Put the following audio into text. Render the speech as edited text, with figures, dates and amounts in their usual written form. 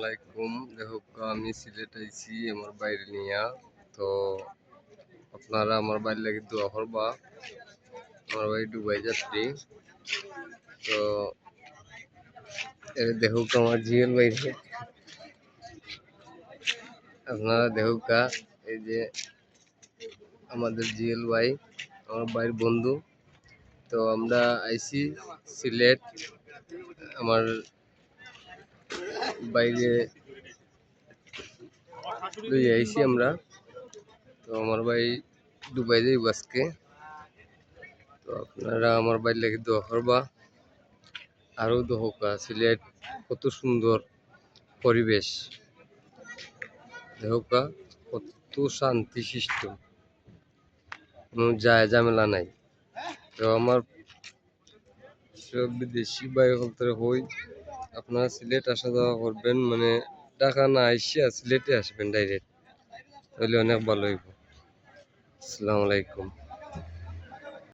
আলাইকুম। দেখুক আমি সিলেট আইছি আমার বাইরে নিয়া। তো আপনারা আমার বাইরে লাগে দোয়া করবা। আমার বাড়ি দুবাই যাত্রী। তো দেখুক আমার জিএল বাইরে, আপনারা দেখুক এই যে আমাদের জিএল ভাই, আমার ভাইয়ের বন্ধু। তো আমরা আইছি সিলেট আমার বাইরে লইয়া আইছি আমরা। তো আমার ভাই দুবাই যাইব আজকে। তো আপনারা আমার বাইরে লাগে দোয়া করবা। আরও দোকা সিলেট কত সুন্দর পরিবেশ, দেখা কত শান্তি সিস্টেম, কোনো যায় ঝামেলা নাই। তো আমার সব বিদেশি বাইরে বলতে হই আপনারা সিলেট আসা যাওয়া করবেন, মানে ঢাকা না আইসিয়া সিলেটে আসবেন ডাইরেক্ট, তাহলে অনেক ভালো হইব। আসসালামু আলাইকুম।